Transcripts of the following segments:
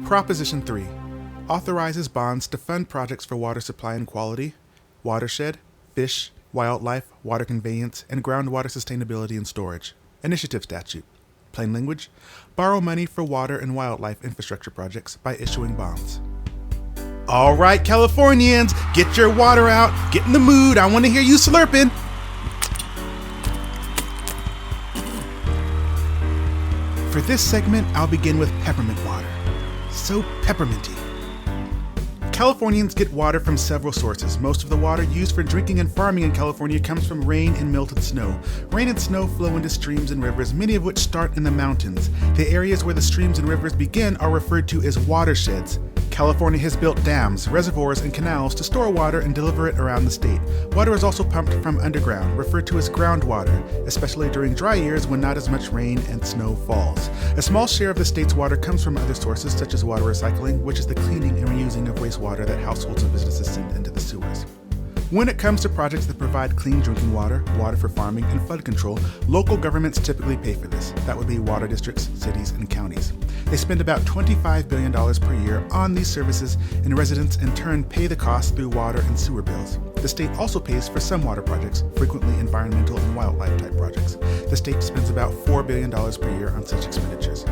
Proposition 3 authorizes bonds to fund projects for water supply and quality, watershed, fish, wildlife, water conveyance, and groundwater sustainability and storage. Initiative statute. Plain language, borrow money for water and wildlife infrastructure projects by issuing bonds. All right, Californians, get your water out, get in the mood, I want to hear you slurping. For this segment, I'll begin with peppermint water. So pepperminty. Californians get water from several sources. Most of the water used for drinking and farming in California comes from rain and melted snow. Rain and snow flow into streams and rivers, many of which start in the mountains. The areas where the streams and rivers begin are referred to as watersheds. California has built dams, reservoirs, and canals to store water and deliver it around the state. Water is also pumped from underground, referred to as groundwater, especially during dry years when not as much rain and snow falls. A small share of the state's water comes from other sources, such as water recycling, which is the cleaning and reusing of wastewater that households and businesses send into the sewers. When it comes to projects that provide clean drinking water, water for farming, and flood control, local governments typically pay for this. That would be water districts, cities, and counties. They spend about $25 billion per year on these services, and residents in turn pay the cost through water and sewer bills. The state also pays for some water projects, frequently environmental and wildlife type projects. The state spends about $4 billion per year on such expenditures.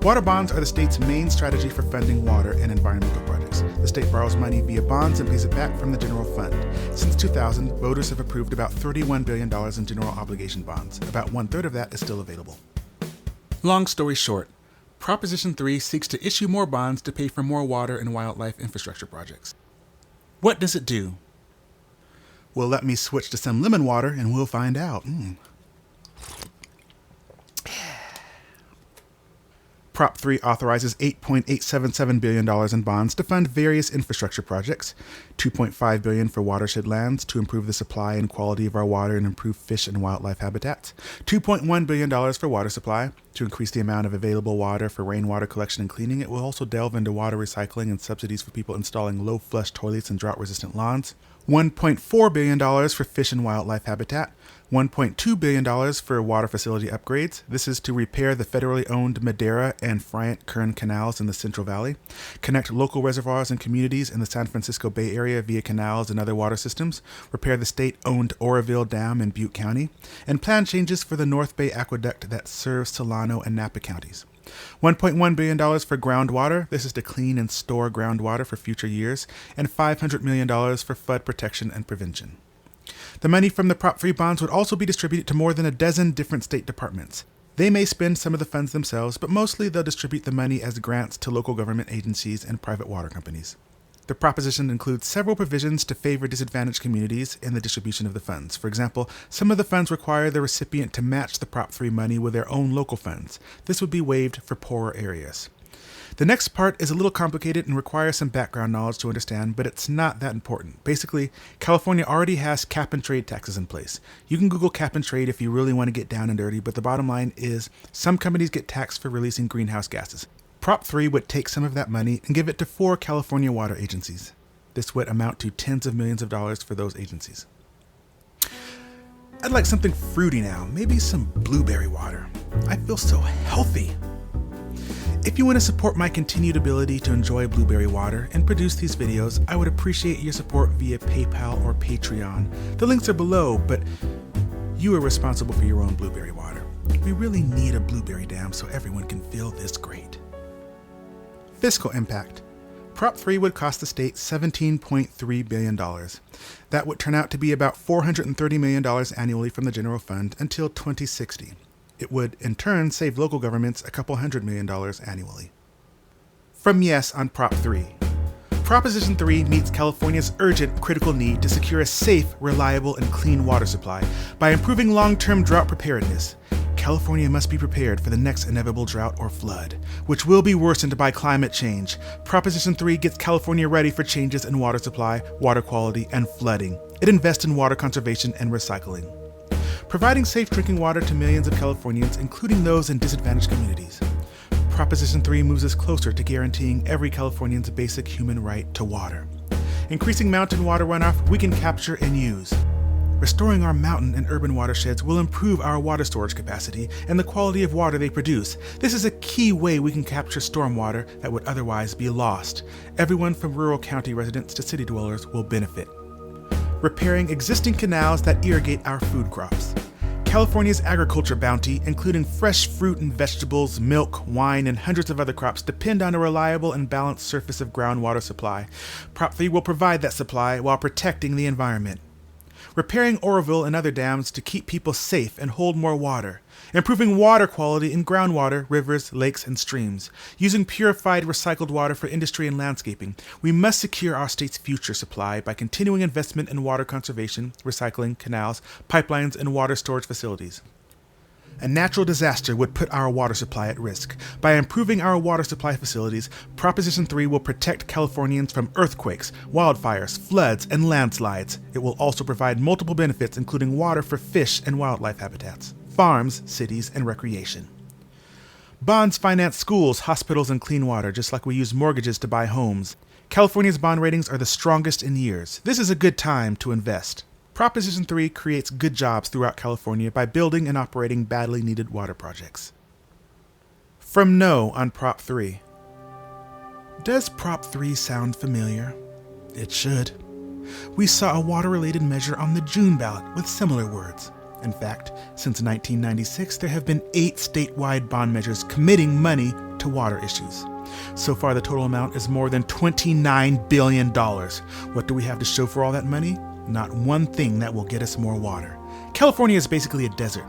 Water bonds are the state's main strategy for funding water and environmental projects. The state borrows money via bonds and pays it back from the general fund. Since 2000, voters have approved about $31 billion in general obligation bonds. About one-third of that is still available. Long story short, Proposition 3 seeks to issue more bonds to pay for more water and wildlife infrastructure projects. What does it do? Well, let me switch to some lemon water and we'll find out. Prop 3 authorizes $8.877 billion in bonds to fund various infrastructure projects, $2.5 billion for watershed lands to improve the supply and quality of our water and improve fish and wildlife habitats, $2.1 billion for water supply to increase the amount of available water for rainwater collection and cleaning. It will also delve into water recycling and subsidies for people installing low flush toilets and drought-resistant lawns, $1.4 billion for fish and wildlife habitat, $1.2 billion for water facility upgrades. This is to repair the federally owned Madera and Friant-Kern canals in the Central Valley, connect local reservoirs and communities in the San Francisco Bay Area via canals and other water systems, repair the state-owned Oroville Dam in Butte County, and plan changes for the North Bay Aqueduct that serves Solano and Napa counties. $1.1 billion for groundwater. This is to clean and store groundwater for future years, and $500 million for flood protection and prevention. The money from the Prop 3 bonds would also be distributed to more than a dozen different state departments. They may spend some of the funds themselves, but mostly they'll distribute the money as grants to local government agencies and private water companies. The proposition includes several provisions to favor disadvantaged communities in the distribution of the funds. For example, some of the funds require the recipient to match the Prop 3 money with their own local funds. This would be waived for poorer areas. The next part is a little complicated and requires some background knowledge to understand, but it's not that important. Basically, California already has cap-and-trade taxes in place. You can Google cap-and-trade if you really want to get down and dirty, but the bottom line is some companies get taxed for releasing greenhouse gases. Prop 3 would take some of that money and give it to 4 California water agencies. This would amount to tens of millions of dollars for those agencies. I'd like something fruity now, maybe some blueberry water. I feel so healthy. If you want to support my continued ability to enjoy blueberry water and produce these videos, I would appreciate your support via PayPal or Patreon. The links are below, but you are responsible for your own blueberry water. We really need a blueberry dam so everyone can feel this great. Fiscal impact. Prop 3 would cost the state $17.3 billion. That would turn out to be about $430 million annually from the general fund until 2060. It would, in turn, save local governments a couple $100 million annually. From Yes on Prop 3. Proposition 3 meets California's urgent, critical need to secure a safe, reliable, and clean water supply by improving long-term drought preparedness. California must be prepared for the next inevitable drought or flood, which will be worsened by climate change. Proposition 3 gets California ready for changes in water supply, water quality, and flooding. It invests in water conservation and recycling, providing safe drinking water to millions of Californians, including those in disadvantaged communities. Proposition 3 moves us closer to guaranteeing every Californian's basic human right to water. Increasing mountain water runoff we can capture and use. Restoring our mountain and urban watersheds will improve our water storage capacity and the quality of water they produce. This is a key way we can capture stormwater that would otherwise be lost. Everyone from rural county residents to city dwellers will benefit. Repairing existing canals that irrigate our food crops. California's agriculture bounty, including fresh fruit and vegetables, milk, wine, and hundreds of other crops, depend on a reliable and balanced surface of groundwater supply. Prop 3 will provide that supply while protecting the environment. Repairing Oroville and other dams to keep people safe and hold more water. Improving water quality in groundwater, rivers, lakes, and streams. Using purified, recycled water for industry and landscaping. We must secure our state's future supply by continuing investment in water conservation, recycling, canals, pipelines, and water storage facilities. A natural disaster would put our water supply at risk. By improving our water supply facilities, Proposition 3 will protect Californians from earthquakes, wildfires, floods, and landslides. It will also provide multiple benefits, including water for fish and wildlife habitats, farms, cities, and recreation. Bonds finance schools, hospitals, and clean water, just like we use mortgages to buy homes. California's bond ratings are the strongest in years. This is a good time to invest. Proposition 3 creates good jobs throughout California by building and operating badly needed water projects. From No on Prop 3. Does Prop 3 sound familiar? It should. We saw a water-related measure on the June ballot with similar words. In fact, since 1996, there have been 8 statewide bond measures committing money to water issues. So far, the total amount is more than $29 billion. What do we have to show for all that money? Not one thing that will get us more water. California is basically a desert.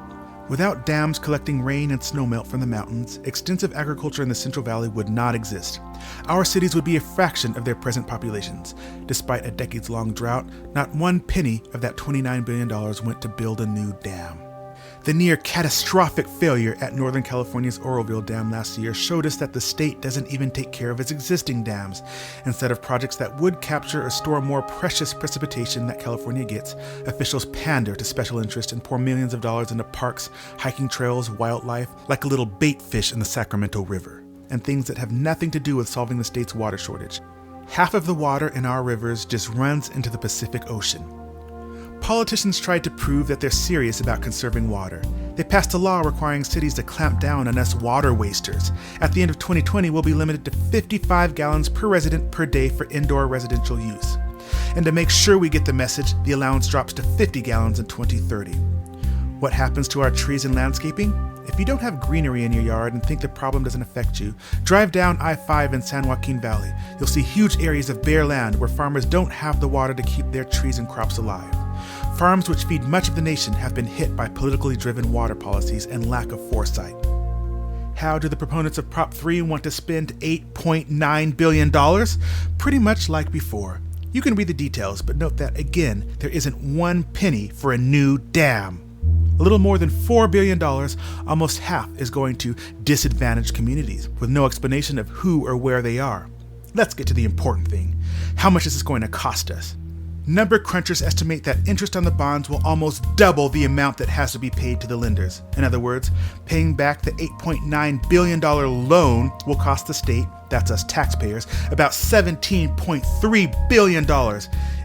Without dams collecting rain and snowmelt from the mountains, extensive agriculture in the Central Valley would not exist. Our cities would be a fraction of their present populations. Despite a decades-long drought, not one penny of that $29 billion went to build a new dam. The near catastrophic failure at Northern California's Oroville Dam last year showed us that the state doesn't even take care of its existing dams. Instead of projects that would capture or store more precious precipitation that California gets, officials pander to special interest and pour millions of dollars into parks, hiking trails, wildlife, like a little bait fish in the Sacramento River, and things that have nothing to do with solving the state's water shortage. Half of the water in our rivers just runs into the Pacific Ocean. Politicians tried to prove that they're serious about conserving water. They passed a law requiring cities to clamp down on us water wasters. At the end of 2020, we'll be limited to 55 gallons per resident per day for indoor residential use. And to make sure we get the message, the allowance drops to 50 gallons in 2030. What happens to our trees and landscaping? If you don't have greenery in your yard and think the problem doesn't affect you, drive down I-5 in San Joaquin Valley. You'll see huge areas of bare land where farmers don't have the water to keep their trees and crops alive. Farms which feed much of the nation have been hit by politically driven water policies and lack of foresight. How do the proponents of Prop 3 want to spend $8.9 billion? Pretty much like before. You can read the details, but note that, again, there isn't one penny for a new dam. A little more than $4 billion, almost half is going to disadvantaged communities, with no explanation of who or where they are. Let's get to the important thing. How much is this going to cost us? Number crunchers estimate that interest on the bonds will almost double the amount that has to be paid to the lenders. In other words, paying back the $8.9 billion loan will cost the state, that's us taxpayers, about $17.3 billion.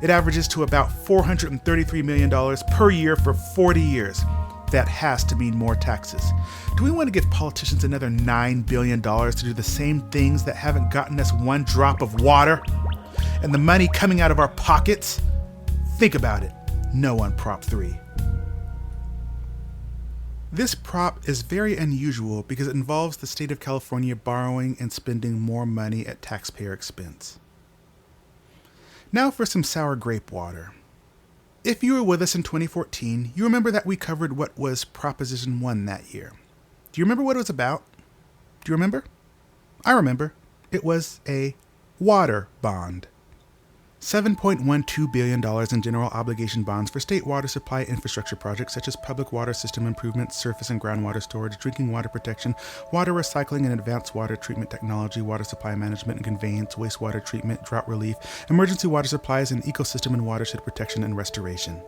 It averages to about $433 million per year for 40 years. That has to mean more taxes. Do we want to give politicians another $9 billion to do the same things that haven't gotten us one drop of water? And the money coming out of our pockets? Think about it. No on Prop 3. This prop is very unusual because it involves the state of California borrowing and spending more money at taxpayer expense. Now for some sour grape water. If you were with us in 2014, you remember that we covered what was Proposition 1 that year. Do you remember what it was about? Do you remember? I remember. It was a water bond. $7.12 billion in general obligation bonds for state water supply infrastructure projects such as public water system improvements, surface and groundwater storage, drinking water protection, water recycling and advanced water treatment technology, water supply management and conveyance, wastewater treatment, drought relief, emergency water supplies, and ecosystem and watershed protection and restoration.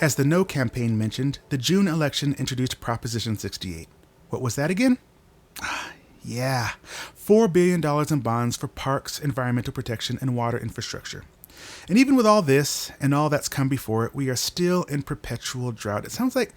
As the No campaign mentioned, the June election introduced Proposition 68. What was that again? Yeah, $4 billion in bonds for parks, environmental protection, and water infrastructure. And even with all this and all that's come before it, we are still in perpetual drought. It sounds like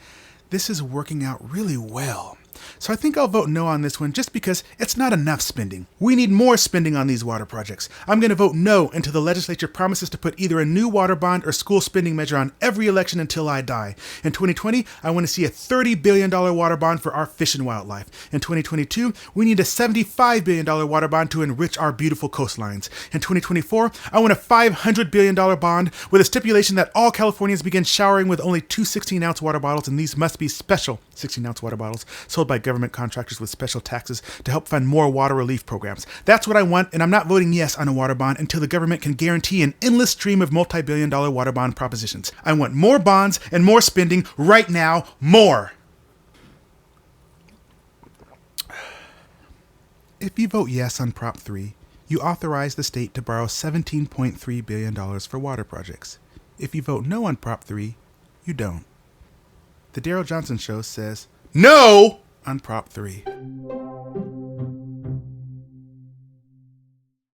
this is working out really well. So I think I'll vote no on this one just because it's not enough spending. We need more spending on these water projects. I'm going to vote no until the legislature promises to put either a new water bond or school spending measure on every election until I die. In 2020, I want to see a $30 billion water bond for our fish and wildlife. In 2022, we need a $75 billion water bond to enrich our beautiful coastlines. In 2024, I want a $500 billion bond with a stipulation that all Californians begin showering with only two 16-ounce water bottles, and these must be special 16-ounce water bottles sold by government contractors with special taxes to help fund more water relief programs. That's what I want, and I'm not voting yes on a water bond until the government can guarantee an endless stream of multi-billion dollar water bond propositions. I want more bonds and more spending right now, more. If you vote yes on Prop 3, you authorize the state to borrow $17.3 billion for water projects. If you vote no on Prop 3, you don't. The Daryl Johnson Show says no on Prop 3.